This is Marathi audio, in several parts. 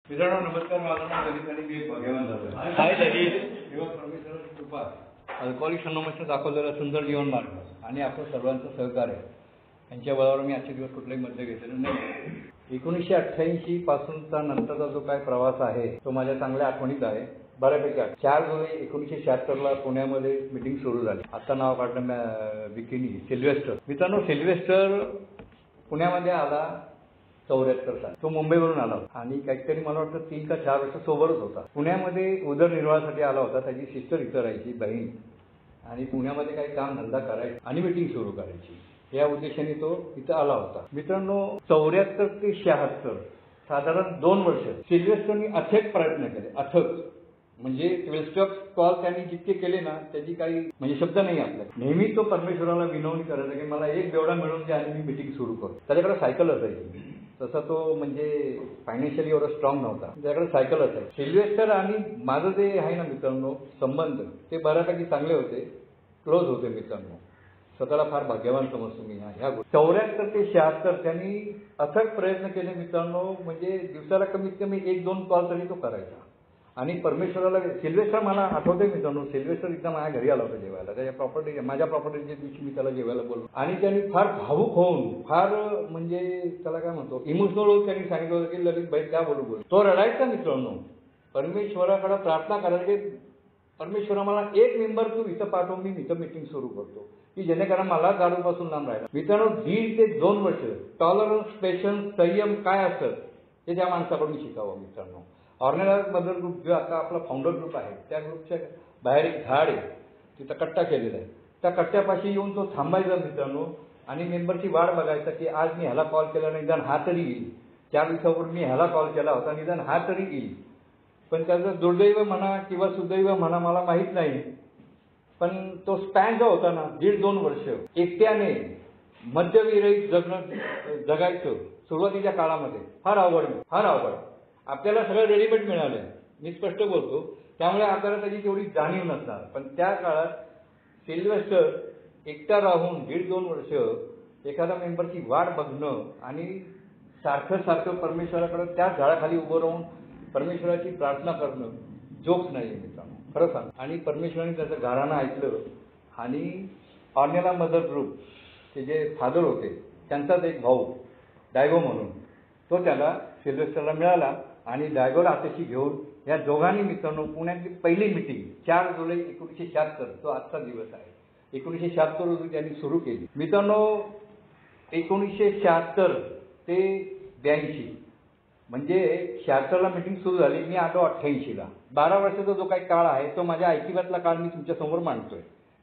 मित्रांनो नमस्कार. माझं नाव ललित आणि मी भाग्यवान झालो. हाय ललित. तेव्हा परमेश्वराची कृपा अल्कोहोलिक अनोमसने दाखवलेला सुंदर जीवन मार्ग आणि आपलं सर्वांचं सहकार्य यांच्या बळावर मी आजचे दिवस कुठलाही मध्य घेतलेलं नाही. 1988 पासूनचा नंतरचा जो काय प्रवास आहे तो माझ्या चांगल्या आठवणीत आहे. बऱ्यापैकी 4 जुलै 1976ला पुण्यामध्ये मीटिंग सुरू झाली. आता नाव काढलं बिकिनी सिल्वेस्टर. मित्रांनो सिल्वेस्टर पुण्यामध्ये आला 74 साल. तो मुंबईवरून आला होता आणि काहीतरी मला वाटतं 3 का 4 वर्ष सोबतच होता. पुण्यामध्ये उदरनिर्वाहासाठी आला होता. त्याची सिस्टर इथं राहायची बहीण आणि पुण्यामध्ये काही काम धंदा करायचा आणि मीटिंग सुरू करायची या उद्देशाने तो इथं आला होता. मित्रांनो 74 ते 76 साधारण 2 वर्ष सिल्वेस्टरनी अथक प्रयत्न केले. अथक म्हणजे 12 कॉल त्यांनी जितके केले ना त्याची काही म्हणजे शब्द नाही आपल्याला. नेहमी तो परमेश्वराला विनवणी करायचा की मला एक बेवडा मिळून द्या आणि मी मीटिंग सुरू करतो. त्याच्याकडे सायकल असायची. तसा तो म्हणजे फायनान्शियली एवढा स्ट्रॉंग नव्हता. त्याच्याकडे सायकल असायची. सिल्वेस्टर आणि माझं जे आहे ना मित्रांनो संबंध ते बऱ्यापैकी चांगले होते. क्लोज होते मित्रांनो. स्वतःला फार भाग्यवान समजतो मी ह्या गोष्टी. 74 ते 76 त्यांनी अथक प्रयत्न केले मित्रांनो. म्हणजे दिवसाला कमीत कमी 1-2 कॉल तरी तो करायचा आणि परमेश्वराला सिल्वेस्टर मला आठवते मित्रांनो. सिल्वेस्टर एकदा माझ्या घरी आला होता जेवायला. त्याच्या माझ्या प्रॉपर्टीच्या दिवशी मी त्याला जेवायला बोललो आणि त्यांनी फार भावूक होऊन फार म्हणजे त्याला काय म्हणतो इमोशनल होऊन त्यांनी सांगितलं होतं की ललित भाई काय बोलू. तो रडायचा मित्रांनो. परमेश्वराकडे प्रार्थना करायची परमेश्वरा मला एक मेंबर तू इथं पाठव मी इथं मीटिंग सुरू करतो की जेणेकरून मला दारूपासून लांब राहायला. मित्रांनो 1.5 ते 2 वर्ष टॉलरन्स पेशन्स संयम काय असतं हे त्या माणसाकडून शिकावं मित्रांनो. ऑर्गनायझर मदर ग्रुप जो आता आपला फाउंडर ग्रुप आहे त्या ग्रुपच्या बाहेर एक झाड आहे तिथं कट्टा केलेला आहे. त्या कट्ट्यापाशी येऊन तो थांबायचा मित्रांनो आणि मेंबरची वाट बघायचा की आज मी ह्याला कॉल केला नाही निदान हा तरी येईल. 4 दिवसापूर्वी मी ह्याला कॉल केला होता निदान हा तरी येईल. पण त्याचं दुर्दैव म्हणा किंवा सुदैव म्हणा मला माहीत नाही. पण तो स्पॅन जो होता ना 1.5-2 वर्ष एकट्याने मद्यविरहित जगायचं सुरुवातीच्या काळामध्ये फार अवघड. आपल्याला सगळं रेडीमेड मिळालं मी स्पष्ट बोलतो. त्यामुळे आपल्याला त्याची तेवढी जाणीव नसणार. पण त्या काळात सिल्वेस्टर एकटा राहून 1.5-2 वर्ष एखाद्या मेंबरची वाट बघणं आणि सारखं परमेश्वराकडे त्या झाडाखाली उभं राहून परमेश्वराची प्रार्थना करणं जोक्स नाही आहे मित्रांनो खरं सांग. आणि परमेश्वराने त्याचं गाराणं ऐकलं आणि ऑर्नेला मदर ग्रुप ते जे फादर होते त्यांचाच एक भाऊ डायगो म्हणून तो त्याला सिल्वेस्टरला मिळाला आणि डायगोला हाताशी घेऊन या दोघांनी मित्रांनो पुण्यातली पहिली मिटिंग 4 जुलै 1976 तो आजचा दिवस आहे. 1976 रोजी त्यांनी सुरू केली. मित्रांनो 1976 ते 82 म्हणजे 76ला मीटिंग सुरू झाली. मी आलो 88ला. 12 वर्षाचा जो काही काळ आहे तो माझ्या ऐकिवातला काळ मी तुमच्यासमोर मांडतोय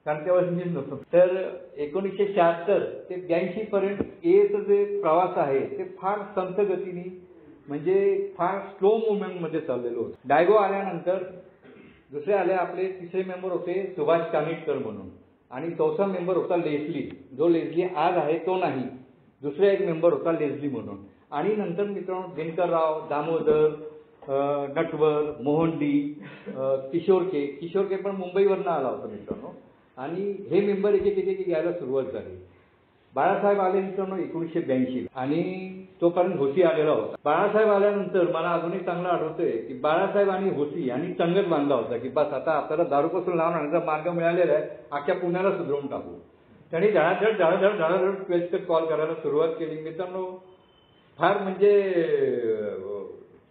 कारण तेव्हा मीच नव्हतो. तर 1976 ते 82 पर्यंत एचं जे प्रवास आहे ते फार संथ गतीने म्हणजे फार स्लो मुवमेंटमध्ये चाललेलं होतं. डायगो आल्यानंतर दुसरे आले आपले तिसरे मेंबर होते सुभाष कानिटकर म्हणून आणि चौथा मेंबर होता लेस्ली. जो लेस्ली आज आहे तो नाही. दुसरा एक मेंबर होता लेस्ली म्हणून. आणि नंतर मित्रांनो दिनकरराव दामोदर नटवर मोहनडी किशोर के पण मुंबईवरनं आला होता मित्रांनो. आणि हे मेंबर एक यायला सुरुवात झाली. बाळासाहेब आले मित्रांनो 1982 आणि तोपर्यंत होसी आलेला होता. बाळासाहेब आल्यानंतर मला अजूनही चांगलं आठवतंय की बाळासाहेब आणि होसी यांनी संगत बांधला होता की बस आता आपल्याला दारूपासून लांब राहण्याचा मार्ग मिळालेला आहे. अख्ख्या पुण्याला सुधरवून टाकू. त्यांनी झाडाझड 12 कॉल करायला सुरुवात केली. मित्रांनो फार म्हणजे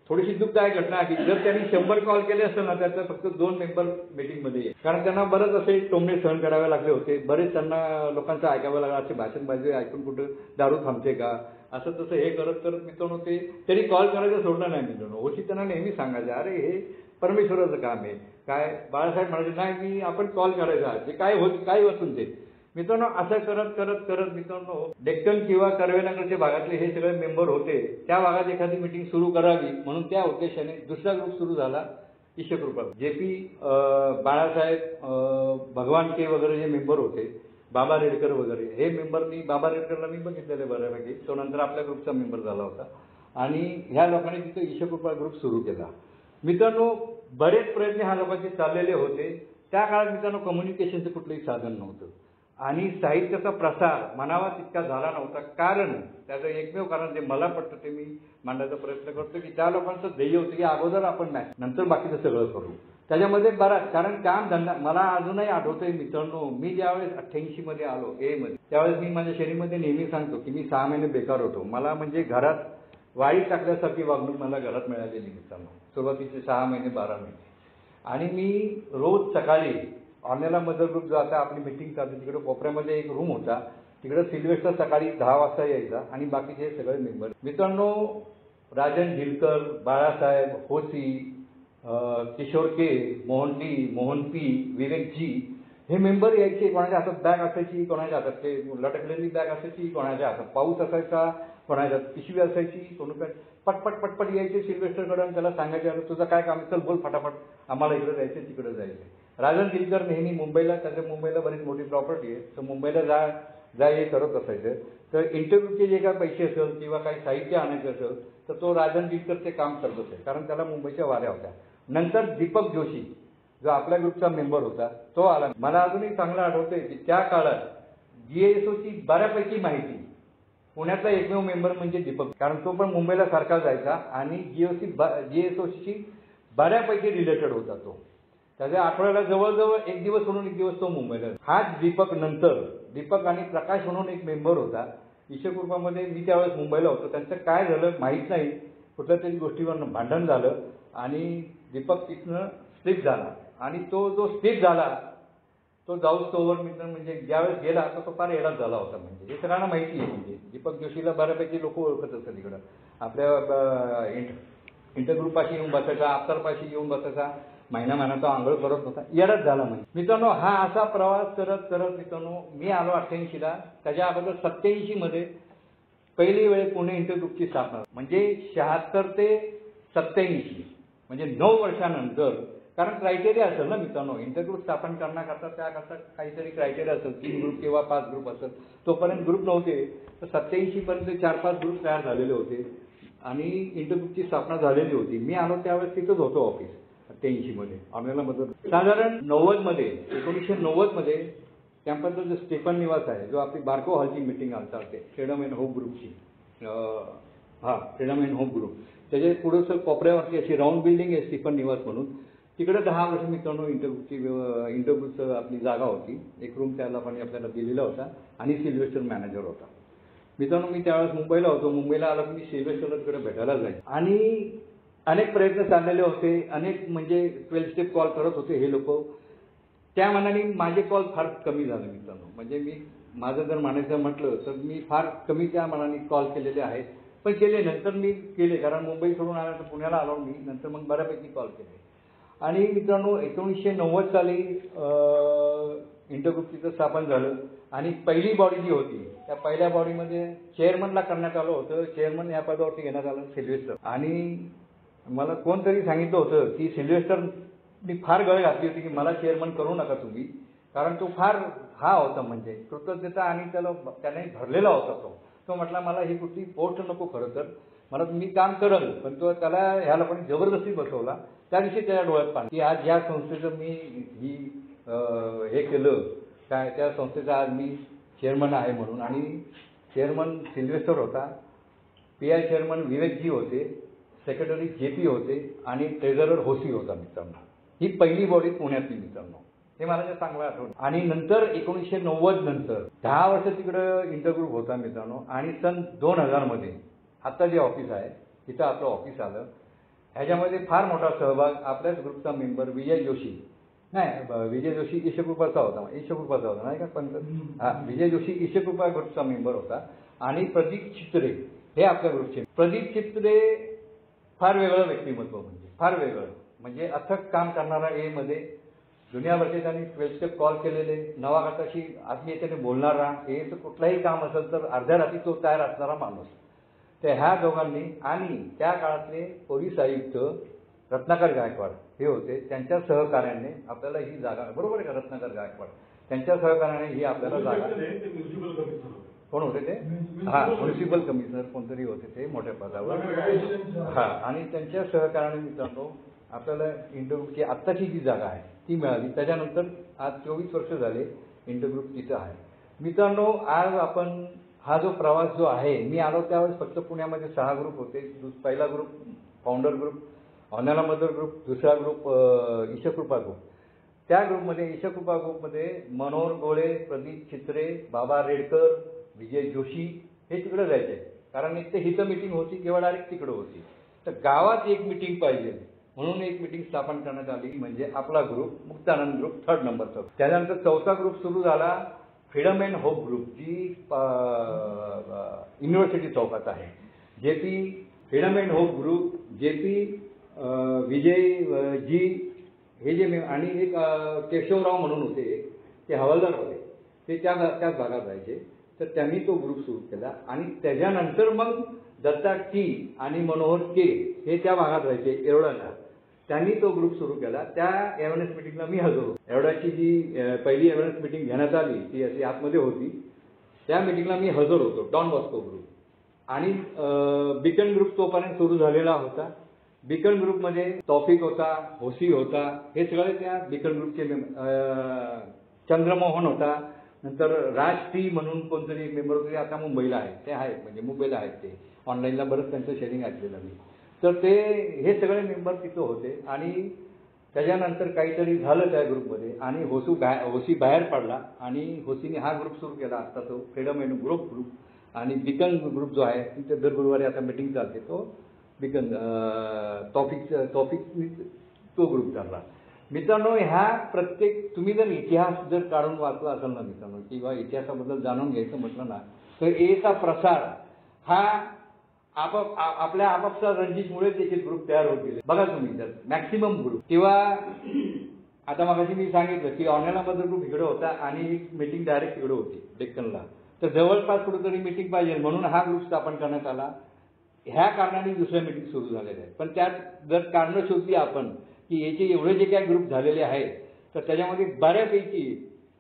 थोडीशी दुःखदायक घटना आहे की जर त्यांनी 100 कॉल केले असेल ना त्याचा फक्त 2 मेंबर मीटिंगमध्ये येईल कारण त्यांना बरेच असे टोमणे सहन करावे लागले होते. बरेच त्यांना लोकांचं ऐकावं लागलं. असे भाषणबाजी ऐकून कुठं दारू थांबते का असं तसं हे करत मित्रांनो ते तरी कॉल करायचं सोडलं नाही मित्रांनो. होती त्यांना नेहमी सांगायचं अरे हे परमेश्वराचं काम आहे. काय बाळासाहेब म्हणायचे नाही मी आपण कॉल करायचा जे काय वस्तून ते मित्रांनो असं करत मित्रांनो डेक्कन किंवा कर्वेनगरच्या भागातले हे सगळे मेंबर होते. त्या भागात एखादी मीटिंग सुरू करावी म्हणून त्या उद्देशाने दुसरा ग्रुप सुरू झाला ईशकृपा. JP बाळासाहेब भगवान के वगैरे जे मेंबर होते बाबा रेडकर वगैरे हे मेंबरनी बाबा रेडकरला मी बघितलेले बऱ्यापैकी. तो नंतर आपल्या ग्रुपचा मेंबर झाला होता आणि ह्या लोकांनी तिथे ईशकृपा ग्रुप सुरू केला. मित्रांनो बरेच प्रयत्न ह्या लोकांचे चाललेले होते. त्या काळात मित्रांनो कम्युनिकेशनचं कुठलंही साधन नव्हतं आणि साहित्याचा प्रसार म्हणावा तितका झाला नव्हता. कारण त्याचं एकमेव कारण जे मला पटतं ते मी मांडायचा प्रयत्न करतो की त्या लोकांचं ध्येय होतं की अगोदर आपण मॅच नंतर बाकीचं सगळं करू. त्याच्यामध्ये बराच कारण काम धंदा मला अजूनही आठवतंय मित्रांनो, मी ज्यावेळेस 88 मध्ये आलो A मध्ये त्यावेळेस मी माझ्या शेरीमध्ये नेहमी सांगतो की मी 6 महिने बेकार होतो. मला म्हणजे घरात वाळी टाकल्यासारखी वागणूक मला घरात मिळालेली मित्रांनो, सुरुवातीचे 6 महिने 12 महिने. आणि मी रोज सकाळी ऑर्नेला मदर ग्रुप जो आता आपली मीटिंग चालते तिकडे कोपऱ्यामध्ये एक रूम होता, तिकडे सिल्वेस्टर सकाळी 10 वाजता यायचा आणि बाकीचे सगळे मेंबर. मित्रांनो, राजन ढिलकर, बाळासाहेब, होसी, किशोर के, मोहन डी, मोहन पी, विवेक जी हे मेंबर यायचे. कोणाच्या हातात बॅग असायची, कोणाच्या हातात ते लटकलेली बॅग असायची, कोणाच्या हातात पाऊस असायचा, कोणाच्या हातात पिशवी असायची, कोण काय पटपट पटपट यायचे सिल्वेस्टरकडे आणि त्याला सांगायचे तुझं काय काम चल बोल फटाफट, आम्हाला इकडे जायचं तिकडे जायचं. राजन दिलकर नेहमी मुंबईला, त्याच्या मुंबईला बरीच मोठी प्रॉपर्टी आहे, तर मुंबईला जा हे करत असायचं. तर इंटरव्ह्यूचे जे काही पैसे असेल किंवा काही साहित्य आणायचं असेल तर तो राजन दिलकर ते काम करत असे, कारण त्याला मुंबईच्या वाऱ्या होत्या. नंतर दीपक जोशी जो आपल्या ग्रुपचा मेंबर होता तो आला. मला अजूनही चांगलं आठवतंय की त्या काळात GSOची बऱ्यापैकी माहिती, पुण्यातला एकमेव मेंबर म्हणजे दीपक, कारण तो पण मुंबईला सारखा जायचा आणि GSOची बऱ्यापैकी रिलेटेड होता तो. त्याच्या आठवड्याला जवळजवळ एक दिवस म्हणून एक दिवस तो मुंबईला. हाच दीपक नंतर दीपक आणि प्रकाश म्हणून एक मेंबर होता ईशकृपामध्ये. मी त्यावेळेस मुंबईला होतो. त्यांचं काय झालं माहीत नाही, कुठल्या तरी गोष्टीवर भांडण झालं आणि दीपक तिथनं स्लिप झाला आणि तो जो स्लिप झाला तो जाऊस तोवर मित्र म्हणजे ज्यावेळेस गेला तर तो फार येडाच झाला होता. म्हणजे हे सगळ्यांना माहिती आहे. म्हणजे दीपक जोशीला बऱ्यापैकी लोक ओळखत असतात तिकडं. आपल्या इंटरग्रुपाशी येऊन बसायचा, अफ्तारपाशी येऊन बसायचा, महिना तो आंघोळ करत होता, येडाच झाला म्हणजे. मित्रांनो, हा असा प्रवास करत करत मित्रांनो मी आलो 88ला. त्याच्या अगोदर 87 मध्ये पहिली वेळ पुणे इंटरग्रुपची स्थापना, म्हणजे 76 ते 87 म्हणजे 9 वर्षानंतर. कारण क्रायटेरिया असेल ना मित्रांनो, इंटरग्रुप स्थापन करण्याकरता त्याकरता काहीतरी क्रायटेरिया असेल, 3 ग्रुप किंवा 5 ग्रुप असेल. तोपर्यंत ग्रुप नव्हते, तर 87 पर्यंत 4-5 ग्रुप तयार झालेले होते आणि इंटरग्रुपची स्थापना झालेली होती. मी आलो त्यावेळेस तिथंच होतो ऑफिस 88 मध्ये ऑर्नेला मध्ये. साधारण 1990 मध्ये कॅम्पसचा जो स्टेफन निवास आहे, जो आपली बार्को हॉलची मिटिंग चालते फ्रीडम अँड होप ग्रुपची, फ्रीडम अँड होप ग्रुप, त्याच्या पुढे सर कोपऱ्यावरती अशी राऊंड बिल्डिंग आहे स्टीफन निवास म्हणून. तिकडे 10 वर्ष मित्रांनो इंटरव्ह्यूचं आपली जागा होती. एक रूम त्या लोकांनी आपल्याला दिलेला होता आणि सिल्वेस्टर मॅनेजर होता. मित्रांनो, मी त्यावेळेस मुंबईला होतो. मुंबईला आलो की मी सिल्वेस्टरकडे भेटायला जायचो आणि अनेक प्रयत्न चाललेले होते, अनेक म्हणजे 12 स्टेप कॉल करत होते हे लोक. त्या मनाने माझे कॉल फार कमी झाले मित्रांनो. म्हणजे मी माझं जर म्हणायचं म्हटलं तर मी फार कमी त्या मनाने कॉल केलेले आहेत, पण केले नंतर मी केले, कारण मुंबई सोडून आल्यानंतर पुण्याला आलो मी, नंतर मग बऱ्यापैकी कॉल केले. आणि मित्रांनो 1990 साली इंटरग्रुप तिथं स्थापन झालं आणि पहिली बॉडी जी होती त्या पहिल्या बॉडीमध्ये चेअरमनला करण्यात आलं होतं. चेअरमन या पदावरती घेण्यात आलं सिल्वेस्टर. आणि मला कोणतरी सांगितलं होतं की सिल्वेस्टरनी फार गळ घातली होती की मला चेअरमन करू नका तुम्ही, कारण तो फार हा होता म्हणजे कृतज्ञता आणि त्याने भरलेला होता तो म्हटला मला ही कुठली पोस्ट नको, खरं तर मला मी काम करेल, पण तो त्याला ह्या लोकांनी जबरदस्ती बसवला. त्या दिवशी त्याच्या डोळ्यात पाणी की आज ज्या संस्थेचं मी हे केलं काय, त्या संस्थेचा आज मी चेअरमन आहे म्हणून. आणि चेअरमन सिल्वेस्टर होता, PI चेअरमन विवेकजी होते, सेक्रेटरी JP होते आणि ट्रेझरर होसी होता मित्रांनो. ही पहिली बॉडी पुण्यातली मित्रांनो, हे मला जे चांगलं आठवलं. आणि नंतर 1990 नंतर 10 वर्ष तिकडं इंटरग्रुप होता मित्रांनो. आणि सन 2000 मध्ये आता जे ऑफिस आहे तिथं आपलं ऑफिस आलं. ह्याच्यामध्ये फार मोठा सहभाग आपल्याच ग्रुपचा मेंबर विजय जोशी ईशकृपाचा होता नाही का, पण विजय जोशी ईशकृपा ग्रुपचा मेंबर होता. आणि प्रदीप चित्रे हे आपल्या ग्रुपचे. प्रदीप चित्रे फार वेगळं व्यक्तिमत्व, म्हणजे फार वेगळं, म्हणजे अथक काम करणारा मध्ये दुनियाभरचे त्यांनी 12 स्टेप कॉल केलेले, नवागताशी आत्मीयतेने बोलणारा, एचं कुठलाही काम असेल तर अर्ध्या रात्री तो तयार असणारा माणूस. तर ह्या दोघांनी आणि त्या काळातले पोलीस आयुक्त रत्नाकर गायकवाड हे होते, त्यांच्या सहकार्याने आपल्याला ही जागा, बरोबर आहे का, रत्नाकर गायकवाड त्यांच्या सहकार्याने ही आपल्याला जागा. कोण होते ते? म्युन्सिपल कमिशनर कोणतरी होते ते मोठ्या पदावर. आणि त्यांच्या सहकार्याने मित्रांनो आपल्याला इंटरग्रुपची आत्ताची जी जागा आहे ती मिळाली. त्याच्यानंतर आज 24 वर्ष झाले इंटरग्रुप तिथं आहे. मित्रांनो, आज आपण हा जो प्रवास जो आहे, मी आलो त्यावेळेस फक्त पुण्यामध्ये 6 ग्रुप होते. पहिला ग्रुप फाउंडर ग्रुप, ऑनला मदर ग्रुप, दुसरा ग्रुप ईशकृपा ग्रुप. त्या ग्रुपमध्ये ईशकृपा ग्रुपमध्ये मनोहर गोळे, प्रदीप चित्रे, बाबा रेडकर, विजय जोशी हे तिकडे जायचे. कारण एक तर हिथं मीटिंग होती किंवा डायरेक्ट तिकडे होती. तर गावात एक मीटिंग पाहिजे म्हणून एक मीटिंग स्थापन करण्यात आली, म्हणजे आपला ग्रुप मुक्तानंद ग्रुप 3rd नंबरचा. त्यानंतर 4था ग्रुप सुरू झाला, फ्रीडम अँड होप ग्रुप, जी युनिव्हर्सिटी चौकात आहे. JP freedom and hope group, JP Vijay ji हे जे आणि एक केशवराव म्हणून होते, ते हवालदार होते, ते त्याच भागात राहायचे. तर त्यांनी तो ग्रुप सुरू केला आणि त्याच्यानंतर मग दत्ता टी आणि मनोहर के हे त्या भागात राहायचे येरवड्याला. त्यांनी तो ग्रुप सुरू केला. त्या अवेअरनेस मिटिंगला मी हजर होतो. येरवड्याची जी पहिली अवेअरनेस मिटिंग घेण्यात आली ती अशी आतमध्ये होती. त्या मिटिंगला मी हजर होतो. डॉन बॉस्को ग्रुप आणि बीकन ग्रुप तोपर्यंत सुरू झालेला होता. बीकन ग्रुपमध्ये तौफिक होता, होसी होता, हे सगळे त्या बीकन ग्रुपचे चंद्रमोहन होता. नंतर राज टी म्हणून कोणतरी एक मेंबर होते, आता मुंबईला आहेत, ते आहेत म्हणजे मुंबईला आहेत, ते ऑनलाईनला बरंच त्यांचं शेअरिंग ऐकलेलं मी. तर ते हे सगळे मेंबर तिथं होते. आणि त्याच्यानंतर काहीतरी झालं त्या ग्रुपमध्ये आणि होसी बाहेर पडला आणि होसीने हा ग्रुप सुरू केला. आता तो फ्रीडम अँड ग्रुप आणि बीकन ग्रुप जो आहे तिथे दर गुरुवारी आता मीटिंग चालते, तो बीकन टॉपिक तो ग्रुप चालला. मित्रांनो, ह्या प्रत्येक तुम्ही जर इतिहास जर काढून वाचला असेल ना मित्रांनो, किंवा इतिहासाबद्दल जाणून घ्यायचं म्हटलं ना, तर एचा प्रसार हा आपल्या आपापच्या रणजितमुळे देखील ग्रुप तयार होत गेले. बघा तुम्ही जर मॅक्सिमम ग्रुप किंवा आता मगाशी मी सांगितलं की ऑनलाईन मधला ग्रुप इकडे होता आणि मीटिंग डायरेक्ट इकडे होती डेक्कनला. तर जवळपास कुठेतरी मीटिंग पाहिजे म्हणून हा ग्रुप स्थापन करण्यात आला. ह्या कारणाने दुसऱ्या मीटिंग सुरू झालेल्या आहेत. पण त्यात जर कारणं शोधली आपण की याचे एवढे जे काही ग्रुप झालेले आहेत, तर त्याच्यामध्ये बऱ्यापैकी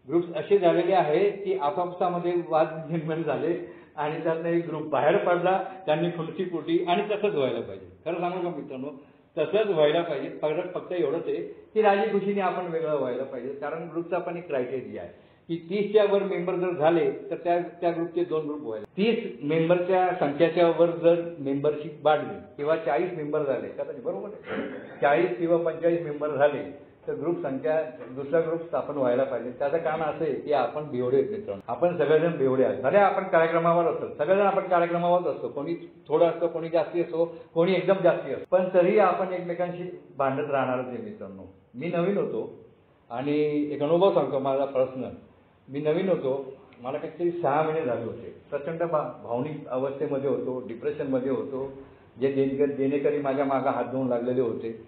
ग्रुप्स असे झालेले आहेत की आपापसामध्ये वाद निर्माण झाले आणि त्यातनं एक ग्रुप बाहेर पडला, त्यांनी खुर्ची फुटली आणि तसंच व्हायला पाहिजे. खरं सांगू का मित्रांनो, तसंच व्हायला पाहिजे. फक्त एवढंच आहे की राजी खुशीने आपण वेगळं व्हायला पाहिजे. कारण ग्रुपचा पण एक क्रायटेरिया आहे की 30च्या वर मेंबर जर झाले तर त्या ग्रुपचे 2 ग्रुप व्हायला. 30 मेंबरच्या संख्येच्या वर जर मेंबरशिप वाढली किंवा 40 मेंबर झाले, कदाचित बरोबर आहे, 40 किंवा 45 मेंबर झाले तर ग्रुप संख्या दुसरा ग्रुप स्थापन व्हायला पाहिजे. त्याचं कारण असं आहे की आपण बेवडे आहेत मित्रांनो, आपण सगळेजण बेवडे आहेत. भले आपण कार्यक्रमावर असतो, सगळेजण आपण कार्यक्रमावर असतो, कोणी थोडं असतं, कोणी जास्ती असतो, कोणी एकदम जास्ती असतो, पण तरी आपण एकमेकांशी भांडत राहणारच आहे मित्रांनो. मी नवीन होतो आणि एक अनुभव सांगतो माझा पर्सनल. मी नवीन होतो, मला काहीतरी 6 महिने झाले होते. प्रचंड भावनिक अवस्थेमध्ये होतो, डिप्रेशनमध्ये होतो. जे देणेकरी माझ्या मागं हात धुवून लागलेले होते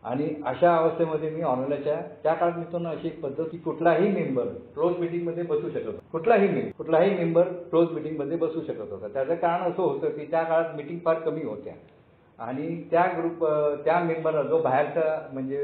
आणि अशा अवस्थेमध्ये मी ऑनलाईनच्या त्या काळात मित्रांनो अशी एक पद्धत की कुठलाही मेंबर क्लोज मीटिंगमध्ये बसू शकत होता. कुठलाही मेंबर क्लोज मीटिंगमध्ये बसू शकत होता. त्याचं कारण असं होतं की त्या काळात मीटिंग फार कमी होत्या आणि त्या मेंबरला जो बाहेरचा म्हणजे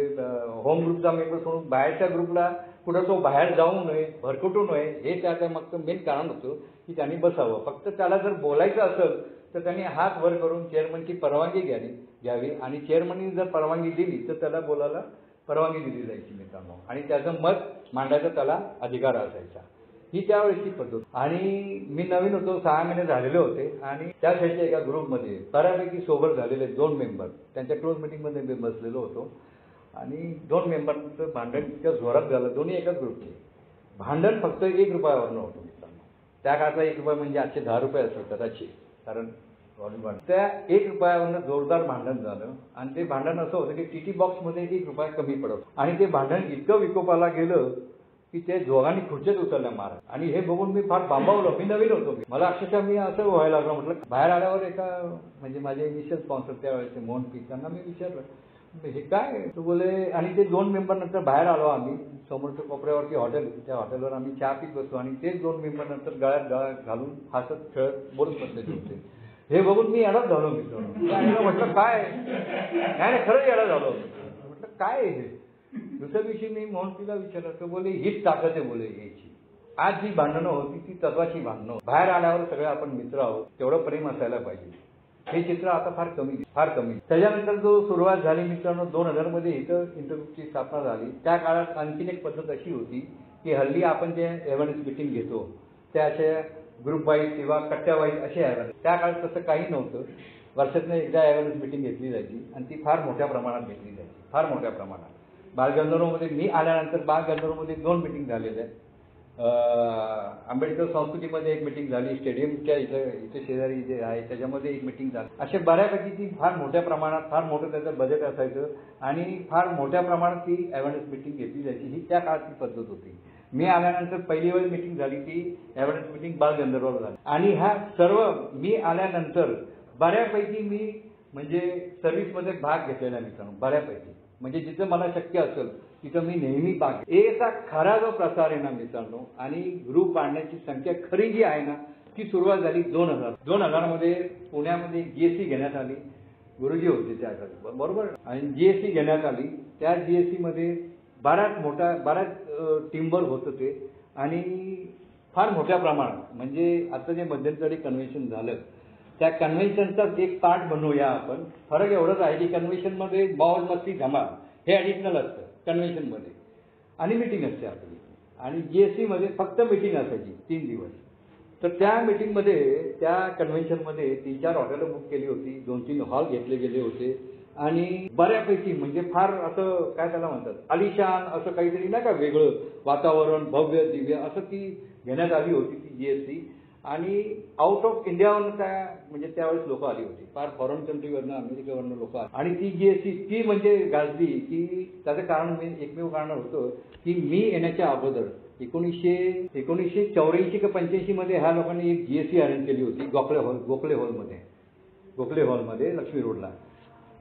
होम ग्रुपचा मेंबर सोडून बाहेरच्या ग्रुपला कुठं तो बाहेर जाऊ नये, भरकटू नये, हे त्याचं मग मेन कारण होतं की त्यांनी बसावं. फक्त त्याला जर बोलायचं असेल तर त्यांनी हात वर करून चेअरमनची परवानगी घ्यावी आणि चेअरमननी जर परवानगी दिली तर त्याला बोलायला परवानगी दिली जायची मित्रांनो आणि त्याचं मत मांडायचा त्याला अधिकार असायचा. ही त्यावेळेची पद्धत. आणि मी नवीन होतो, 6 महिने झालेले होते आणि त्या साईडच्या एका ग्रुपमध्ये बऱ्यापैकी सोबत झालेले 2 मेंबर त्यांच्या क्लोज मिटिंगमध्ये मी बसलेलो होतो आणि 2 मेंबरचं भांडण इतकं जोरात झालं. दोन्ही एकाच ग्रुपचे भांडण फक्त ₹1 होतं मित्रांनो. त्या काळाचा ₹1 म्हणजे आजचे ₹10 असेल कदाचित, कारण त्या ₹1 जोरदार भांडण झालं आणि ते भांडण असं होतं की टीटी बॉक्समध्ये ₹1 कमी पडत आणि ते भांडण इतकं विकोपाला गेलं की ते दोघांनी खुर्च्यात उचलल्या मारत आणि हे बघून मी फार बांबावलं. मी नवीन होतो, मला अक्षरशः मी असं व्हायला लागलं. म्हटलं बाहेर आल्यावर एका म्हणजे माझे इनिशियल स्पॉन्सर त्यावेळेचे मोहन पी, त्यांना मी विचारलं हे काय तो बोले. आणि ते 2 मेंबर नंतर बाहेर आलो आम्ही, समोरच्या कोपऱ्यावरती हॉटेल, त्या हॉटेलवर आम्ही चहा पीत बसलो आणि तेच 2 मेंबर नंतर गळ्यात गळा घालून हसत खेळत बोलत बसलेले होते. हे बघून मी येडाच झालो मित्रांनो. म्हटलं काय नाही, खरंच येडा झालो. म्हटलं काय हे. दुसऱ्या दिवशी मी मोहनपीला विचारलं तर बोले हीच ताकद आहे बोले याची. आज जी भांडणं होती ती तत्वाची भांडणं. बाहेर आल्यावर सगळे आपण मित्र आहोत, तेवढं प्रेम असायला पाहिजे. हे चित्र आता फार कमी. त्याच्यानंतर जो सुरुवात झाली मित्रांनो 2000 मध्ये इथं इंटरग्रुपची स्थापना झाली. त्या काळात आणखीन एक पद्धत अशी होती की हल्ली आपण जे अवेअरनेस मीटिंग घेतो त्या अशा ग्रुप वाईज किंवा कट्ट्या वाईज असे अवेअरनेस. त्या काळात तसं काही नव्हतं. वर्षातनं एकदा अवेअरनेस मीटिंग घेतली जायची आणि ती फार मोठ्या प्रमाणात घेतली जायची, फार मोठ्या प्रमाणात. बालगंधर्वमध्ये मी आल्यानंतर बालगंधर्वमध्ये 2 मीटिंग झालेल्या आहेत. आंबेडकर संस्कृतीमध्ये एक मीटिंग झाली, स्टेडियमच्या इथे शेजारी जे आहे त्याच्यामध्ये एक मीटिंग झाली. असे बऱ्यापैकी ती फार मोठ्या प्रमाणात, फार मोठं त्याचं बजेट असायचं आणि फार मोठ्या प्रमाणात ती अवेअरनेस मीटिंग घेतली जायची. ही त्या काळातली पद्धत होती. मी आल्यानंतर पहिली वेळ मीटिंग झाली ती अवेअरनेस मीटिंग बालगंधर्वला झाली. आणि हा सर्व मी आल्यानंतर बऱ्यापैकी मी म्हणजे सर्व्हिसमध्ये भाग घेतलेला मित्रांनो, बऱ्यापैकी. म्हणजे जिथं मला शक्य असेल तिथं मी नेहमी भाग. याचा खरा जो प्रसार आहे ना मित्रांनो, आणि ग्रुप वाढण्याची संख्या खरी जी आहे ना, ती सुरुवात झाली 2000 मध्ये पुण्यामध्ये GSC घेण्यात आली. गुरुजी होते त्या काळी, बरोबर. आणि GSC घेण्यात आली. त्या GSC मध्ये बऱ्याच टीमवर्क होत होते आणि फार मोठ्या प्रमाणात. म्हणजे आता जे मध्यंतरी कन्व्हेन्शन झालं त्या कन्व्हेन्शनचाच एक पार्ट बनवूया आपण. फरक एवढंच आहे की कन्व्हेन्शनमध्ये मौज मस्ती धमाल हे ॲडिशनल असतं कन्व्हेन्शनमध्ये आणि मीटिंग असते आपली. आणि GSC मध्ये फक्त मीटिंग असायची 3 दिवस. तर त्या मीटिंगमध्ये, त्या कन्व्हेन्शनमध्ये 3-4 हॉटेलं बुक केली होती, 2-3 हॉल घेतले गेले होते आणि बऱ्यापैकी म्हणजे फार असं काय त्याला म्हणतात आलिशान असं काहीतरी नाही का वेगळं वातावरण, भव्य दिव्य असं ती घेण्यात आली होती ती GSC. आणि आउट ऑफ इंडियावरून त्या म्हणजे त्यावेळेस लोक आली होती, फार फॉरेन कंट्रीवरनं, अमेरिकेवरनं लोक आली. आणि ती GSC ती म्हणजे गाजली की त्याचं कारण एकमेव कारण होतं की मी येण्याच्या अगोदर 1984 का 85 मध्ये ह्या लोकांनी एक GSC अरेंज केली होती गोखले हॉलमध्ये लक्ष्मी रोडला.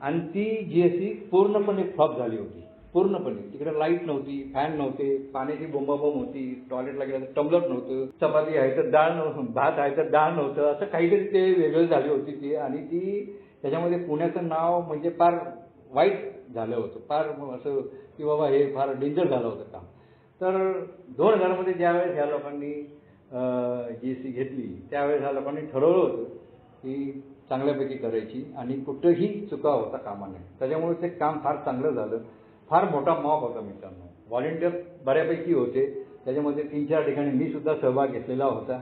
आणि ती GSC पूर्णपणे फ्लॉप झाली होती, पूर्णपणे. तिकडे लाईट नव्हती, फॅन नव्हते, पाण्याची बोंबाबोंब होती, टॉयलेटला गेलं तर टम्बलर नव्हतं, चपाती आहे तर डाळ नव्हतं, भात आहे तर डाळ नव्हतं, असं काहीतरी ते वेगळं झाली होती ती. आणि ती त्याच्यामध्ये पुण्याचं नाव म्हणजे फार वाईट झालं होतं, फार असं की बाबा हे फार डेंजर झालं होतं काम. तर 2000 मध्ये ज्यावेळेस ह्या लोकांनी GSC घेतली त्यावेळेस ह्या लोकांनी ठरवलं होतं की चांगल्यापैकी करायची आणि कुठंही चुका होता कामा नये. त्याच्यामुळे ते काम फार चांगलं झालं. फार मोठा मॉब होता मित्रांनो, व्हॉलेंटियर बऱ्यापैकी होते. त्याच्यामध्ये 3-4 ठिकाणी मी सुद्धा सहभाग घेतलेला होता.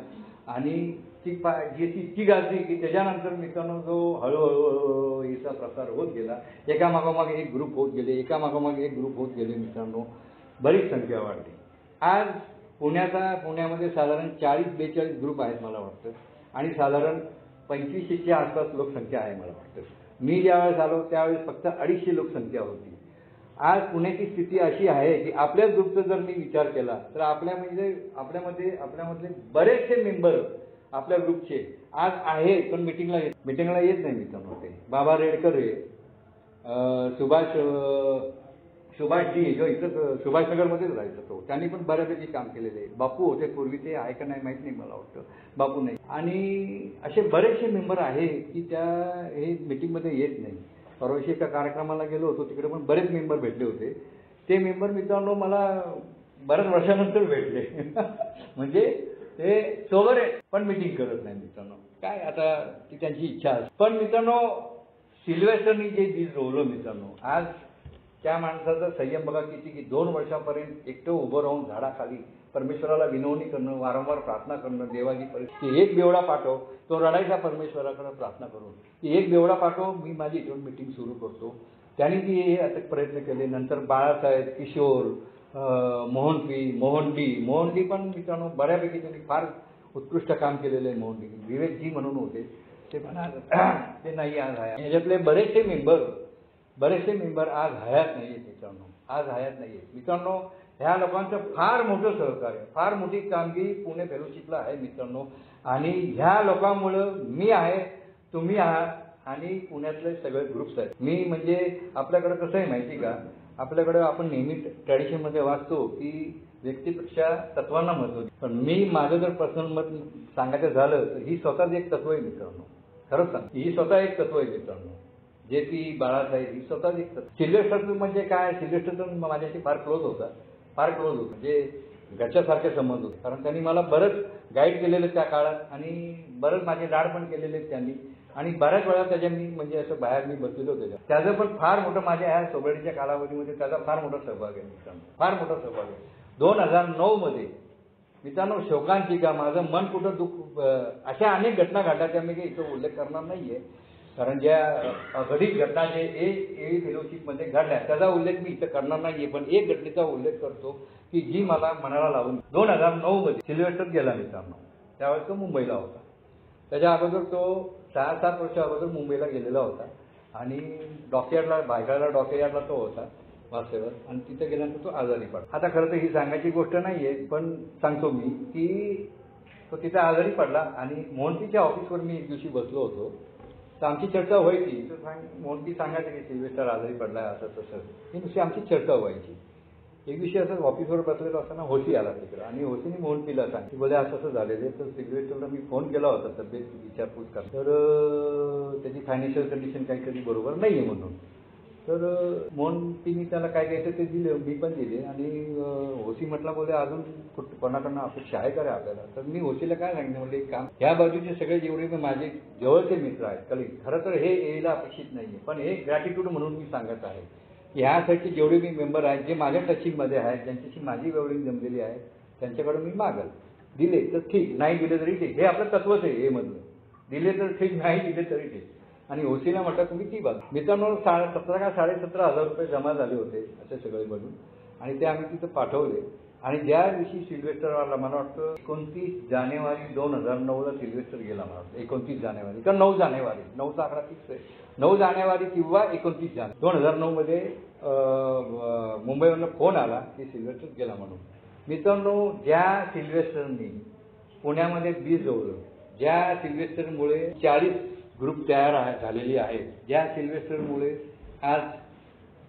आणि ती GSC इतकी गाजली की त्याच्यानंतर मित्रांनो जो हळूहळू हिचा प्रसार होत गेला, एकामागोमाग एक ग्रुप होत गेले मित्रांनो, बरीच संख्या वाढली. आज पुण्यामध्ये साधारण 40-42 ग्रुप आहेत मला वाटतं आणि साधारण 2500च्या आसपास लोकसंख्या आहे मला वाटतं. मी ज्यावेळेस आलो त्यावेळेस फक्त 250 लोकसंख्या होती. आज पुण्याची स्थिती अशी आहे की आपल्याच ग्रुपचा जर मी विचार केला तर आपल्यामधले बरेचसे मेंबर आपल्या ग्रुपचे आज आहेत पण मिटिंगला येत नाही मित्रांनो. ते बाबा रेडकर आहे, सुभाषजी जो इथं सुभाषनगरमध्येच राहायचा तो, त्यांनी पण बऱ्यापैकी काम केलेले आहे. बापू होते पूर्वी, ते आहे का नाही माहीत नाही, मला वाटतं बापू नाही. आणि असे बरेचसे मेंबर आहे की हे मिटिंगमध्ये येत नाही. परवाशी एका कार्यक्रमाला गेलो होतो, तिकडे पण बरेच मेंबर भेटले होते. ते मेंबर मित्रांनो मला बऱ्याच वर्षानंतर भेटले. म्हणजे ते सोबर आहे पण मिटिंग करत नाही मित्रांनो. काय आता ती त्यांची इच्छा असते. पण मित्रांनो सिल्वेस्टरनी जे बीज रोवलं मित्रांनो, आज त्या माणसाचा संयम बघा किती, की 2 वर्षापर्यंत एकटं उभं राहून झाडाखाली परमेश्वराला विनवणी करणं, वारंवार प्रार्थना करणं, देवाची परिस्थिती एक बेवडा पाठव. तो रडायचा परमेश्वराकडे प्रार्थना करून की एक बेवडा पाठव, मी माझी इथून मिटिंग सुरू करतो. त्यांनी ती असे प्रयत्न केले. नंतर बाळासाहेब, किशोर, मोहनडी पण मित्रांनो बऱ्यापैकी त्यांनी फार उत्कृष्ट काम केलेलं आहे. मोहनडी विवेकजी म्हणून होते, ते पण ते नाही आज आहे. याच्यातले बरेचसे मेंबर आज हयात नाही आहेत मित्रांनो. ह्या लोकांचं फार मोठं सहकार्य, फार मोठी कामगिरी पुणे फेलोशिपला आहे मित्रांनो. आणि ह्या लोकांमुळं मी आहे, तुम्ही आहात आणि पुण्यातले सगळे ग्रुप्स आहेत. मी म्हणजे आपल्याकडे कसं आहे माहिती का, आपल्याकडं आपण नेहमी ट्रॅडिशनमध्ये वाचतो की व्यक्तीपेक्षा तत्वांना महत्त्व. पण मी माझं जर पर्सनल मत सांगायचं झालं तर ही स्वतःच एक तत्व आहे मित्रांनो. खरंच सांग, ही स्वतः एक तत्व आहे मित्रांनो. JP बाळासाहेब ही स्वतःच एक तत्व. सिल्वेस्टर म्हणजे काय, सिल्वेस्टर तर माझ्याशी फार क्लोज होता, म्हणजे घरच्यासारखे संबंध होते. कारण त्यांनी मला बरंच गाईड केलेलं त्या काळात आणि बरंच माझे लाड पण केलेले त्यांनी. आणि बऱ्याच वेळा त्याच्या मी म्हणजे असं बाहेर मी बसलेलो होतो. त्याचं पण फार मोठं माझ्या ह्या सोबतीच्या कालावधीमध्ये त्याचा फार मोठा सहभाग आहे मित्रांनो, फार मोठा सहभाग आहे. 2009 मध्ये मित्रांनो, शोकांतिका, माझं मन कुठं दुःख, अशा अनेक घटना घडल्या त्या मी काही इथं उल्लेख करणार नाहीये, कारण ज्या अघटित घटना जे ए फेलोशिपमध्ये घडल्या त्याचा उल्लेख मी इथं करणार नाहीये. पण एक घटनेचा उल्लेख करतो की जी मला मनाला लावून 2009 मध्ये सिल्व्हेस्टर गेला मित्रांनो. त्यावेळेस तो मुंबईला होता. त्याच्या अगोदर तो 6-7 वर्ष अगोदर मुंबईला गेलेला होता आणि डॉकयार्डला, भायखळ्याला डॉकयार्डला तो होता वासेवर, आणि तिथे गेल्यानंतर तो आजारी पडला. आता खरं तर ही सांगायची गोष्ट नाहीये, पण सांगतो मी की तो तिथे आजारी पडला आणि मोहंतीच्या ऑफिसवर मी एक दिवशी बसलो होतो. तर आमची चर्चा व्हायची. तर मोहंती सांगायचं की सिल्व्हेस्टर आजारी पडलाय असं तसं, ही नुसती आमची चर्चा व्हायची. एक दिवशी असं ऑफिसवर बसलेलो असताना होसी आला तिकडं आणि होसीने मोहंतीला सांगितलं, बोले असं असं झालेलं आहे. तर सिल्व्हेस्टरला मी फोन केला होता तब्येत विचारपूस करा, तर त्याची फायनान्शियल कंडिशन काहीतरी बरोबर नाही आहे म्हणून. तर मोहंतीने त्याला काय घ्यायचं ते दिले, मी पण दिले. आणि होसी म्हटला, बोले अजून कोणाकडनं अपेक्षा आहे का रे आपल्याला. तर मी होसीला काय सांगितलं, म्हणजे एक काम, ह्या बाजूचे सगळे जेवढे माझे जवळचे मित्र आहेत कलिग, खरं तर हे यायला अपेक्षित नाही आहे, पण हे ग्रॅटिट्यूड म्हणून मी सांगत आहे. ह्यासाठी जेवढे मी मेंबर आहेत, जे माझ्या टचिंगमध्ये आहेत, ज्यांच्याशी माझी वेवळी जमलेली आहे, त्यांच्याकडे मी मागल. दिले तर ठीक, नाही दिले तरी ठीक. हे आपलं तत्वच आहे हे मधलं. दिले तर ठीक, नाही दिले तरी ठीक. आणि ओसीला म्हटलं तुम्ही ती बघा. मित्रांनो, 17 का 17,500 रुपये जमा झाले होते असे सगळे म्हणून, आणि ते आम्ही तिथं पाठवले. आणि ज्या दिवशी सिल्व्हेस्टर आला, मला वाटतं 29 जानेवारी 2009ला सिल्व्हेस्टर गेला. मला वाटतं 29 जानेवारी का 9 जानेवारी, 9चा आकडा फिक्स आहे, 9 जानेवारी किंवा 29 जानेवारी 2009 मध्ये मुंबईवरून फोन आला की सिल्व्हेस्टर गेला म्हणून. मित्रांनो, ज्या सिल्व्हेस्टरनी पुण्यामध्ये बीज रोवलं, ज्या सिल्व्हेस्टरमुळे 40 ग्रुप तयार झालेली आहेत, ज्या सिल्व्हेस्टरमुळे आज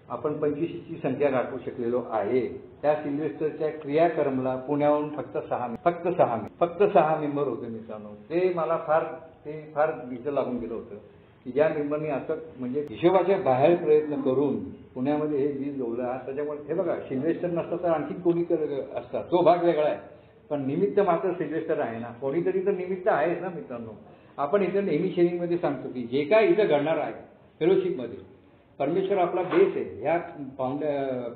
आपण 25ची संख्या गाठवू शकलेलो आहे, त्या सिल्व्हेस्टरच्या क्रियाक्रमला पुण्याहून फक्त 6 मेंबर होते मित्रांनो. ते मला फार दिसं लागून गेलं होतं की ज्या मेंबरनी आता म्हणजे हिशोबाच्या बाहेर प्रयत्न करून पुण्यामध्ये हे बीज रोवलं. आज त्याच्यामुळे हे बघा, सिल्व्हेस्टर नसतं तर आणखी कोणी असतात, तो भाग वेगळा आहे, पण निमित्त मात्र सिल्व्हेस्टर आहे ना, कोणीतरी तर निमित्त आहेच ना मित्रांनो. आपण इथं नेहमी शेअरिंगमध्ये सांगतो की जे काय इथं घडणार आहे फेलोशिपमध्ये, परमेश्वर आपला बेस आहे. ह्या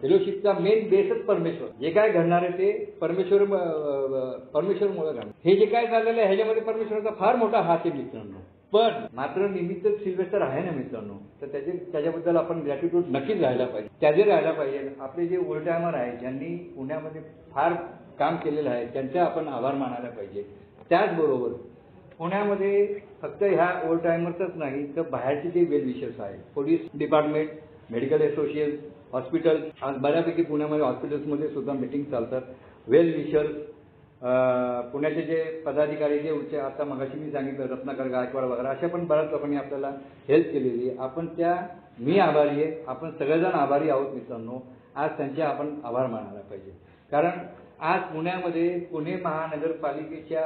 फेलोशिपचा मेन बेसच परमेश्वर. जे काय घडणार आहे ते परमेश्वरमुळे घडणार. हे जे काय झालेलं आहे ह्याच्यामध्ये परमेश्वराचा फार मोठा हात आहे मित्रांनो. पण मात्र निमित्त सिल्व्हेस्टर आहे ना मित्रांनो, तर त्याच्याबद्दल आपण ग्रॅटिट्यूड नक्कीच राहायला पाहिजे. त्याचे राहायला पाहिजे. आपले जे ओल्ड टायमर आहेत, ज्यांनी पुण्यामध्ये फार काम केलेलं आहे, त्यांचे आपण आभार मानायला पाहिजे. त्याचबरोबर पुण्यामध्ये फक्त ह्या ओल्ड टायमर्सच नाही, तर बाहेरचे जे वेल विशर्स आहेत, police department, medical association, hospital, आज बऱ्यापैकी पुण्यामध्ये हॉस्पिटल्समध्ये सुद्धा मीटिंग चालतात. वेल विशर्स, पुण्याचे जे पदाधिकारी जे उच्च, आता मगाशी मी सांगितलं रत्नाकर गायकवाड वगैरे, अशा पण बऱ्याच लोकांनी आपल्याला हेल्प केलेली आहे. आपण मी आभारी आहे, आपण सगळेजण आभारी आहोत मित्रांनो. आज त्यांचे आपण आभार मानायला पाहिजे. कारण आज पुण्यामध्ये पुणे महानगरपालिकेच्या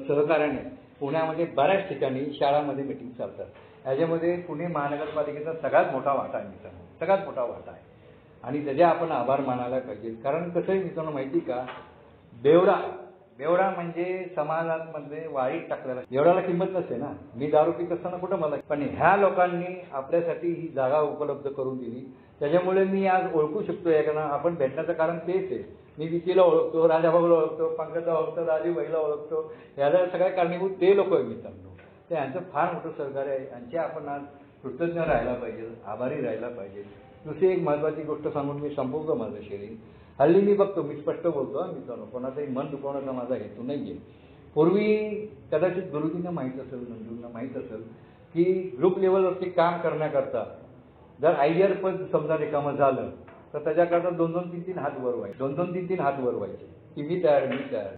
सहकार्याने पुण्यामध्ये बऱ्याच ठिकाणी शाळांमध्ये मीटिंग चालतात. याच्यामध्ये पुणे महानगरपालिकेचा सगळ्यात मोठा वाटा आहे मित्रांनो, सगळ्यात मोठा वाटा आहे, आणि त्याचे आपण आभार मानायला पाहिजे. कारण कसं आहे मित्रांनो माहिती का, बेवडा म्हणजे समाजामध्ये वाईट टाकलेला. बेवड्याला किंमत नसते ना. मी दारू पीत असताना कुठं मला, पण ह्या लोकांनी आपल्यासाठी ही जागा उपलब्ध करून दिली. त्याच्यामुळे मी आज ओळखू शकतो एकाला. आपण भेटण्याचं कारण तेच आहे. मी विकीला ओळखतो, राजाभाऊला ओळखतो, पंकजला ओळखतो, राजूभाईला ओळखतो. याला सगळ्या कारणीभूत ते लोक आहे मित्रांनो. ते यांचं फार मोठं सहकार्य आहे. यांचे आपण आज कृतज्ञ राहायला पाहिजे, आभारी राहायला पाहिजे. दुसरी एक महत्त्वाची गोष्ट सांगून मी संपवतो माझं शेअरिंग. हल्ली मी बघतो, मी स्पष्ट बोलतो मित्रांनो, कोणाचंही मन दुखवण्याचा माझा हेतू नाही आहे. पूर्वी कदाचित गुरुजींना माहीत असेल, नंदूंना माहीत असेल की ग्रुप लेवलवरती काम करण्याकरता जर आयडियर पद समजा रिकामं झालं तर त्याच्याकरता 2-2, 3-3 हात वर व्हायचे. 2-2, 3-3 हात वर व्हायचे की मी तयार.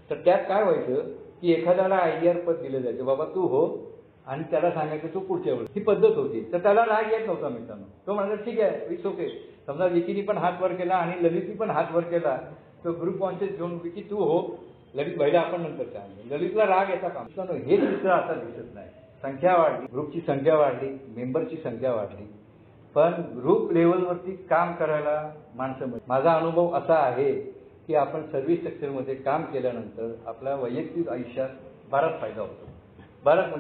तर त्यात काय व्हायचं की एखाद्याला आयडियर पद दिलं जायचं, बाबा तू हो, आणि त्याला सांगायचं तू पुढच्या वेळी. ही पद्धत होती. तर त्याला राग येत नव्हता मित्रांनो. तो म्हणाला ठीक आहे, इट्स ओके. समजा विकीनी पण हात वर केला आणि ललितनी पण हात वर केला, तर ग्रुप कॉन्शियस घेऊन विकी तू हो, ललित भाईला आपण नंतर सांगितलं. ललितला राग येता का मित्रांनो, हे चित्र आता दिसत नाही. संख्या वाढली, ग्रुपची संख्या वाढली, मेंबरची संख्या वाढली, पण ग्रुप लेवलवरती काम करायला माणसं मिळतात. माझा अनुभव असा आहे की आपण सर्व्हिस सेक्टरमध्ये काम केल्यानंतर आपल्या वैयक्तिक आयुष्यात बराच फायदा होतो. बराच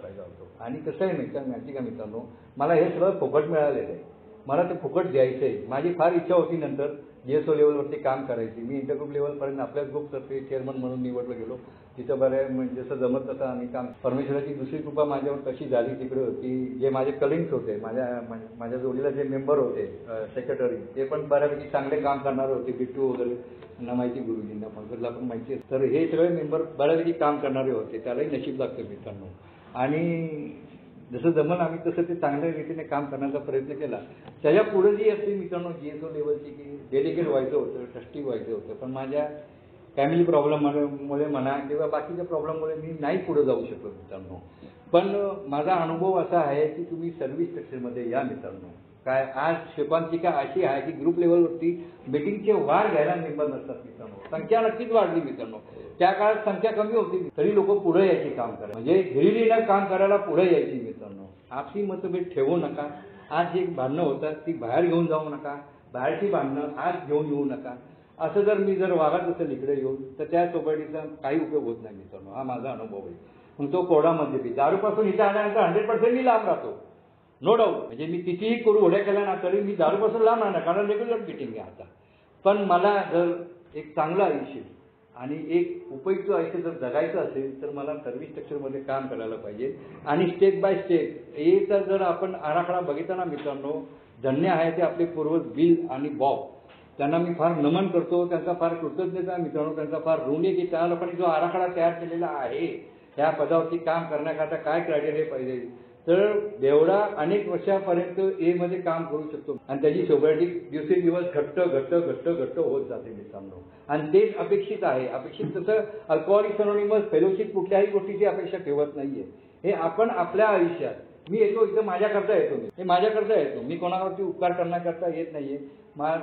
फायदा होतो. आणि कसं आहे माहिती का मित्रांनो, मला हे सगळं फुकट मिळालेलं आहे. मला ते फुकट द्यायचं आहे. माझी फार इच्छा होती नंतर GSO लेवलवरती काम करायची. मी इंटरग्रुप लेवलपर्यंत आपल्याच ग्रुपतर्फे चेअरमन म्हणून निवडलो गेलो. तिथं बरं म्हणजे जसं जमत तसं आम्ही काम. परमेश्वराची दुसरी कृपा माझ्यावर कशी झाली तिकडं की जे माझे कलिग्स होते, माझ्या जोडीला जे मेंबर होते सेक्रेटरी, ते पण बऱ्यापैकी चांगले काम करणारे होते. बिट्टू वगैरे यांना माहिती, गुरुजींना पंकजला पण माहिती आहे. तर हे सगळे मेंबर बऱ्यापैकी काम करणारे होते. त्यालाही नशीब लागतं मित्रांनो. आणि जसं जमन आम्ही तसं ते चांगल्या रीतीने काम करण्याचा प्रयत्न केला. त्याच्या पुढे जी असते मित्रांनो GSO लेवलची की डेलिगेट व्हायचं होतं, ट्रस्टी व्हायचं होतं, पण माझ्या फॅमिली प्रॉब्लेममुळे म्हणा किंवा बाकीच्या प्रॉब्लेममुळे मी नाही पुढे जाऊ शकलो मित्रांनो. पण माझा अनुभव असा आहे की तुम्ही सर्व्हिस सेक्टरमध्ये या मित्रांनो. काय आज शिल्पांतिका अशी आहे की ग्रुप लेवलवरती मीटिंगचे वार घ्यायला मेंबर नसतात मित्रांनो. संख्या नक्कीच वाढली मित्रांनो. त्या काळात संख्या कमी होती तरी लोक पुढे यायची काम करायला, म्हणजे हिरिरीनं काम करायला पुढे यायची मित्रांनो. आपसी मतभेद ठेवू नका. आज जे भांडणं होतात ती बाहेर घेऊन जाऊ नका. बाहेरची भांडणं आज घेऊन येऊ नका. असं जर मी वागत असेल इकडे येऊन तर त्या सोसायटीचा काही उपयोग होत नाही मित्रांनो. हा माझा अनुभव आहे. मग तो कोरडामध्ये बी दारूपासून इथं आल्यानंतर 100% मी लांब राहतो, नो डाऊट. म्हणजे मी कितीही करू उड्या केल्या ना तरी मी दारूपासून लांब राहणार, कारण रेग्युलर मिटिंग आहे आता. पण मला जर एक चांगलं आयुष्य आणि एक उपयुक्त आयुष्य जर जगायचं असेल तर मला सर्व्हिस सेक्टरमध्ये काम करायला पाहिजे. आणि स्टेप बाय स्टेप याचा जर आपण आराखडा बघितला ना मित्रांनो, धन्य आहे ते आपले पूर्वज बिल आणि बॉब, त्यांना मी फार नमन करतो. त्यांचा फार कृतज्ञता मित्रांनो, त्यांचा फार ऋण आहे की त्या लोकांनी जो आराखडा तयार केलेला आहे ह्या पदावरती काम करण्याकरता काय क्रायटेरिया पाहिजे, तर देवडा अनेक वर्षापर्यंत मध्ये काम करू शकतो. आणि त्याची सोसायटी दिवसेंदिवस घट्ट होत जाते मित्रांनो. आणि तेच अपेक्षित आहे. अपेक्षित तसं अल्कोहोलिक्स अनोनिमस फेलोशिप कुठल्याही गोष्टीची अपेक्षा ठेवत नाहीये. हे आपण आपल्या आयुष्यात, मी येतो इथं माझ्याकरता येतो, मी माझ्याकरता येतो, मी कोणावरती उपकार करण्याकरता येत नाहीये.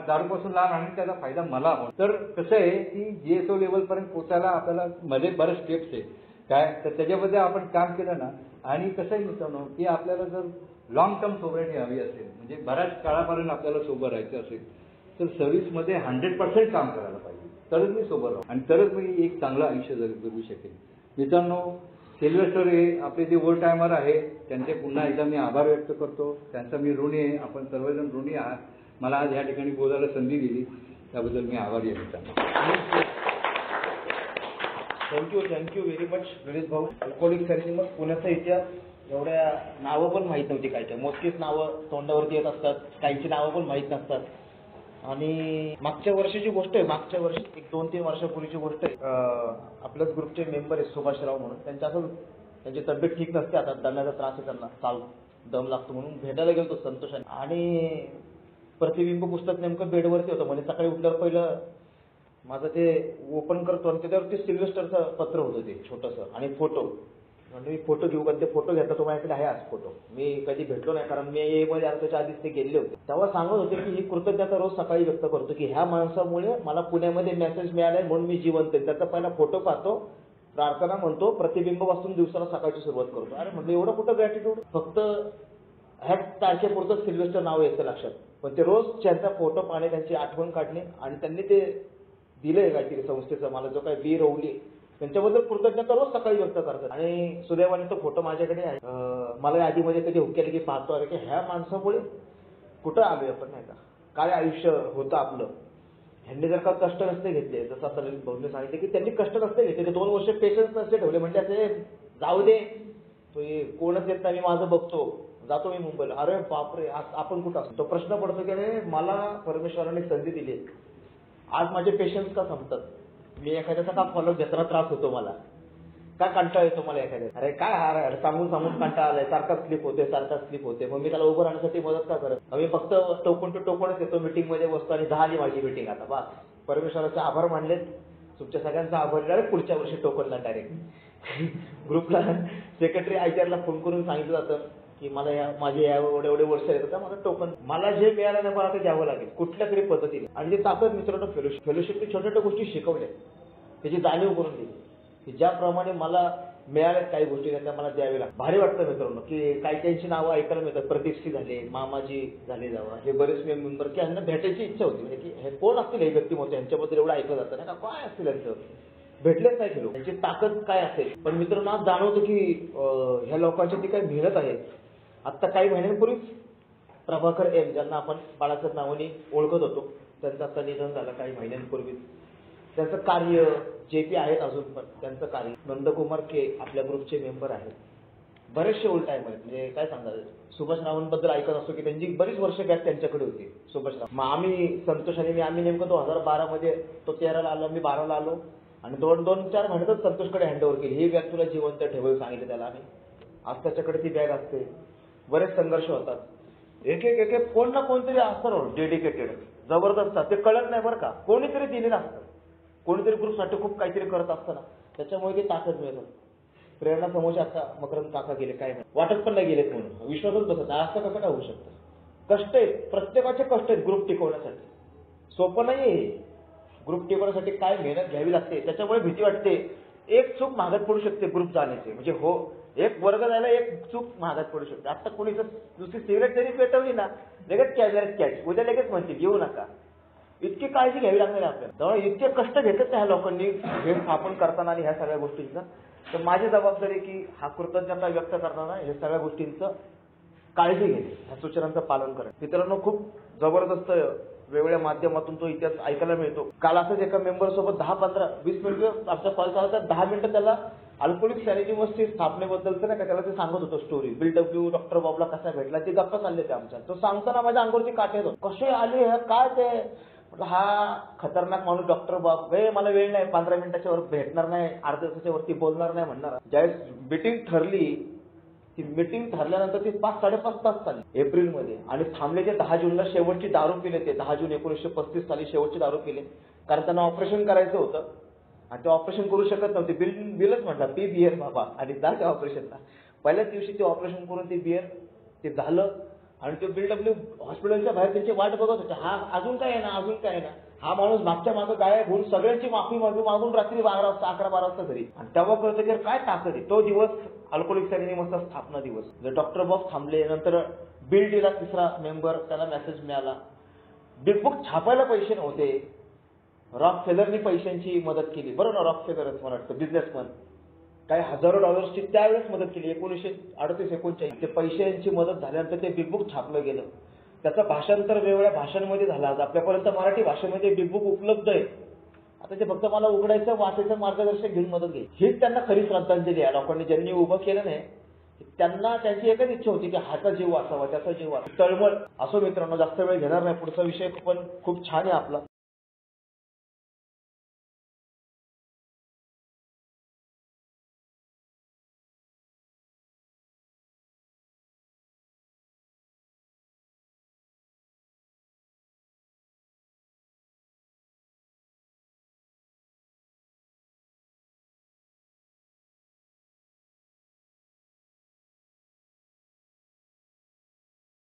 दारूपासून लांब आणि त्याचा फायदा मला होतो. तर कसं आहे की GSO लेवलपर्यंत पोचायला आपल्याला मध्ये बरेच स्टेप्स आहे काय, तर त्याच्यामध्ये आपण काम केलं ना. आणि कसं आहे मित्रांनो की आपल्याला जर लॉंग टर्म सोबरिटी हवी असेल, म्हणजे बऱ्याच काळापर्यंत आपल्याला सोबत राहायचं असेल तर सर्व्हिसमध्ये 100% काम करायला पाहिजे. तरच मी सोबत राहू आणि तरच मी एक चांगलं आयुष्य जगू शकेन मित्रांनो. सिल्वेस्टर हे आपले जे ओल्ड टायमर आहे त्यांचे पुन्हा एकदा मी आभार व्यक्त करतो. त्यांचा मी ऋणी आहे. आपण सर्वजण ऋणी आहात. मला आज या ठिकाणी बोलायला संधी दिली त्याबद्दल मी आभारी आहे मित्रांनो. थँक्यू व्हेरी मच गणेश भाऊ. अल्कोहोलिक्स अनोनिमस पुण्याचा इतिहास एवढ्या नावं पण माहीत नव्हती. काय मोजकीच नावं तोंडावरती येत असतात, काहींची नावं पण माहीत नसतात. आणि मागच्या वर्षीची गोष्ट आहे, मागच्या वर्षी एक 2-3 वर्षापूर्वीची गोष्ट आहे. आपल्याच ग्रुपचे मेंबर आहेत सुभाषराव म्हणून, त्यांची तब्येत ठीक नसते, आता दम्याचा त्रास आहे त्यांना, चाल दम लागतो म्हणून भेटायला गेलो संतोषाने. आणि प्रतिबिंब पुस्तक नेमकं बेडवरती होतं. म्हणजे सकाळी उठल्यावर पहिलं माझं ते ओपन करतो आणि त्याच्यावरती सिल्वेस्टरचं पत्र होतं ते छोटंसं आणि फोटो. म्हणजे मी फोटो घेऊ का, ते फोटो घेतला तो माझ्याकडे आहे आज फोटो. मी कधी भेटलो नाही कारण मी मध्ये त्याच्या आधीच ते गेले होते. तेव्हा सांगत होते की ही कृतज्ञता रोज सकाळी व्यक्त करतो की ह्या माणसामुळे मला पुण्यामध्ये मेसेज मिळालाय म्हणून मी जिवंत आहे. त्याचा पहिला फोटो पाहतो, प्रार्थना म्हणतो, प्रतिबिंब वाचून दिवसाला सकाळची सुरुवात करतो. अरे म्हटलं एवढं कुठं ग्रॅटिट्यूड, फक्त ह्या तारखेपुरतं सिल्वेस्टर नाव यायचं लक्षात. पण ते रोज त्यांचा फोटो पाहणे, त्यांची आठवण काढणे आणि त्यांनी ते दिलंय काहीतरी संस्थेचं, मला जो काही बी रवली त्यांच्याबद्दल कृतज्ञता रोज सकाळी व्यक्त करतात. आणि सुदैवाने तो फोटो माझ्याकडे आहे. मला आधीमध्ये कधी हुक्याला की पाहतो अरे की ह्या माणसामुळे कुठं आलोय आपण, नाही का, काय आयुष्य होतं आपलं. ह्यांनी जर का कष्ट नसते घेतले, जसं आता भाऊने सांगितले की त्यांनी कष्ट नसते घेतले, 2 वर्ष पेशन्स नसते ठेवले, म्हणजे असे जाऊ दे तो कोणच येत नाही, मी माझं बघतो, जातो मी मुंबईला. अरे बापरे, आज आपण कुठं असतो. तो प्रश्न पडतो की अरे मला परमेश्वराने संधी दिली, आज माझे पेशन्स का संपतात, मी एखाद्याचा का फॉलो घेताना त्रास होतो, मला का कंटाळा येतो मला एखाद्या, अरे काय सांगून कंटाळा आलाय, सारखा स्लिप होते, मग मी त्याला उभं राहण्यासाठी मदत का करत. आम्ही फक्त टोकन टू टोकनच येतो, मीटिंग मध्ये बसतो आणि झाली माझी मीटिंग. आता बस परमेश्वराचे आभार मानलेत, तुमच्या सगळ्यांचा आभार. डायरेक्ट पुढच्या वर्षी टोकनला डायरेक्ट ग्रुपला सेक्रेटरी आयटीआरला फोन करून सांगितलं जातं की मला माझे एवढे वर्ष येतात, माझं टोकन मला जे मिळालं नाही मला ते द्यावं लागेल कुठल्या तरी पद्धतीने. आणि ते ताकद मित्रांनो फेलोशिपची छोट्या गोष्टी शिकवल्या, त्याची जाणीव करून दिली की ज्याप्रमाणे मला मिळाल्यात काही गोष्टी त्या मला द्यावे लागतात. भारी वाटतं मित्रांनो की काही नावं ऐकायला मिळतात. प्रदीपसी झाले, मामाजी झाले, जावा हे बरेच मेंबर की यांना भेटायची इच्छा होती, म्हणजे की हे कोण असतील हे व्यक्तिमत्व, यांच्याबद्दल एवढं ऐकलं जातं नाही का, काय असतील यांचं, भेटलेच नाही गेलो, त्यांची ताकद काय असेल. पण मित्रांनो आज जाणवतं की ह्या लोकांची ती काही मेहनत आहे. आता काही महिन्यांपूर्वीच प्रभाकर एम, ज्यांना आपण बाळासाहेब नावाने ओळखत होतो, त्यांचं आता निधन झालं काही महिन्यांपूर्वी. त्यांचं कार्य जे पी आहेत अजून पण त्यांचं कार्य. नंदकुमार के आपल्या ग्रुपचे मेंबर आहेत. बरेचसे ओल्ड टाइम आहेत, म्हणजे काय सांगाल, सुभाष रावांबद्दल ऐकत असतो की त्यांची बरीच वर्ष बॅक त्यांच्याकडे होती सुभाष राव. मग आम्ही संतोष आणि आम्ही नेमकं 2012 मध्ये, तो 13ला आलो, मी 12ला आलो आणि 2-4 महिन्यातच संतोषकडे हँडओव्हर केली. ही बॅग तुला जिवंत ठेवायला सांगितलं त्याला आणि आज त्याच्याकडे ती बॅग असते. बरेच संघर्ष होतात. एक एक कोण ना कोणतरी असतं डेडिकेटेड, जबरदस्त. ते कळत नाही बरं का, कोणीतरी दिलेलं असतं, कोणीतरी ग्रुपसाठी खूप काहीतरी करत असतं ना, त्याच्यामुळे ते ताकद मिळतं. प्रेरणा समोरचे आता मकरंद काका गेले, काय नाही वाटत पण नाही गेलेत म्हणून, विश्वासच बसत नाही. असं कसं काय होऊ शकतं? कष्ट आहेत, प्रत्येकाचे कष्ट आहेत ग्रुप टिकवण्यासाठी. सोपं नाही आहे ग्रुप टिकवण्यासाठी, काय मेहनत घ्यावी लागते. त्याच्यामुळे भीती वाटते, एक चूक मागत पडू शकते ग्रुप जाण्याची. म्हणजे हो, एक वर्ग जायला एक चूक मागत पडू शकते. आता कोणी दुसरी सिगरेट जरी पेटवली ना, लगेच कॅच, उद्या लगेच म्हणते घेऊ नका. इतकी काळजी घ्यावी लागणार आपल्याला. त्यामुळे इतके कष्ट घेतच ह्या लोकांनी हे स्थापन करताना आणि ह्या सगळ्या गोष्टींचं. तर माझी जबाबदारी की हा कृतज्ञता व्यक्त करताना हे सगळ्या गोष्टींचं काळजी घेणे, ह्या सूचनांचं पालन करणे. मित्रांनो, खूप जबरदस्त वेगवेगळ्या माध्यमातून तो इतिहास ऐकायला मिळतो. काल असंच एका मेंबर सोबत 10-15-20 मिनिटं आमचा कॉल चालला, तर 10 मिनिटं त्याला अल्कोहोलिक सॅनिटरी स्थापनेबद्दलचं नाही का त्याला ते सांगत होतो स्टोरी. BW डॉक्टर बॉबला कसा भेटला, ते गप्पा चालले ते आमच्या. तो सांगताना माझ्या अंगावरची काटे येतो, कसे आले काय ते. हा खतरनाक माणूस डॉक्टर बॉब, मला वेळ नाही, 15 मिनिटाच्या वर भेटणार नाही, अर्ध्या तासाच्या वरती बोलणार नाही म्हणणार. ज्यावेळेस मीटिंग ठरली, ती मीटिंग ठरल्यानंतर ती 5-5.5 तास चालली एप्रिलमध्ये, आणि थांबले ते 10 जूनला शेवटची दारू पिले. ते 10 जून 1935 साली शेवटची दारू पिले, कारण त्यांना ऑपरेशन करायचं होतं आणि ते ऑपरेशन करू शकत नव्हते. बिलच म्हटलं, पी बिअर बाबा आणि जा त्या ऑपरेशनला. पहिल्याच दिवशी ते ऑपरेशन करून ते बिअर ते झालं आणि ते BW हॉस्पिटलच्या बाहेर त्यांची वाट बघत होते. हा अजून काय आहे ना, अजून काय आहे ना. हा माणूस मागच्या मागं गायब होऊन सगळ्यांची माफी मागून रात्री 11 वाजता 11-12 वाजता घरी. आणि तेव्हा कळतं की काय ताकद आहे. तो दिवस अल्कोहोलिक अनोनिमसचा स्थापना दिवस. डॉक्टर बॉब थांबले, नंतर बिल डीला तिसरा मेंबर, त्याला मेसेज मिळाला. बिग बुक छापायला पैसे नव्हते, रॉक फेलरनी पैशांची मदत केली. बरोबर ना, रॉक फेलरच मला वाटतं बिझनेसमन, काही हजारो डॉलर्सची त्यावेळेस मदत केली 1938-39. ते पैशांची मदत झाल्यानंतर ते बिग बुक छापलं गेलं. त्याचं भाषांतर वेगवेगळ्या भाषांमध्ये झालं. आज आपल्यापर्यंत मराठी भाषेमध्ये बिग बुक उपलब्ध आहे. आता ते फक्त मला उघडायचं, वाचायचं, मार्गदर्शक घेऊन मदत घ्यायची. हीच त्यांना खरी श्रद्धांजली आहे. लोकांनी ज्यांनी उभं केलं नाही, त्यांना त्यांची एकच इच्छा होती की ह्याचा जीव वाचावा, त्याचा जीव वाचावा. तळमळ. असो मित्रांनो, जास्त वेळ घेणार नाही. पुढचा विषय पण खूप छान आहे आपला.